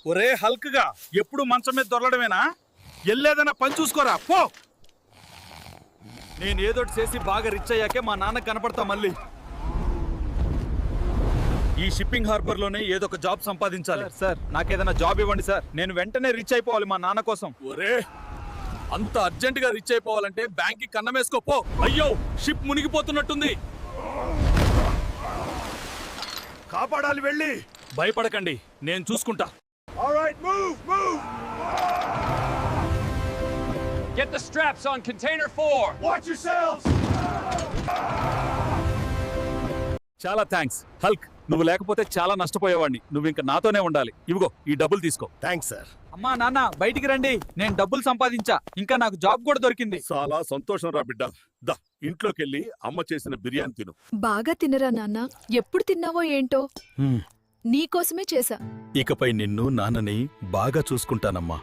ఒరే హల్క్ గా ఎప్పుడు మంచం మీద దొరలడమేనా? ఎల్లేదన్నా పని చూసుకోరా పో. నేను ఏదోటి చేసి బాగా రిచ్ అయ్యాకే మా నాన్న కనపడతా మళ్ళీ. ఈ షిప్పింగ్ హార్బర్ లోనే ఏదో ఒక జాబ్ సంపాదించాలి. సార్ నాకేదైనా జాబ్ ఇవ్వండి సార్, నేను వెంటనే రిచ్ అయిపోవాలి మా నాన్న కోసం. ఒరే అంత అర్జెంట్ గా రిచ్ అయిపోవాలంటే బ్యాంక్ కి కన్నం వేసుకోపో. అయ్యో షిప్ మునిగిపోతున్నట్టుంది. కాపాడాలి వెళ్ళి. భయపడకండి, నేను చూసుకుంటా. Alright, move! Get the straps on container 4. Watch yourselves! చాలా థ్యాంక్స్ హల్క్, నువ్వు లేకపోతే చాలా నష్టపోయేవాడిని. నువ్వు ఇంకా నాతోనే ఉండాలి. ఇవిగో ఈ డబ్బులు తీసుకో. Thanks sir. అమ్మా నాన్న బయటికి రండి, నేను డబ్బులు సంపాదించా. ఇంకా నాకు జాబ్ కూడా దొరికింది. చాలా సంతోషం రా బిడ్డ. దా ఇంట్లోకెళ్ళి అమ్మ చేసిన బిర్యానీ తిను. బాగా తినరా నాన్న? ఎప్పుడు తిన్నావో ఏంటో, నీకోసమే చేశా. ఇకపై నిన్ను నాన్నని బాగా చూసుకుంటానమ్మా.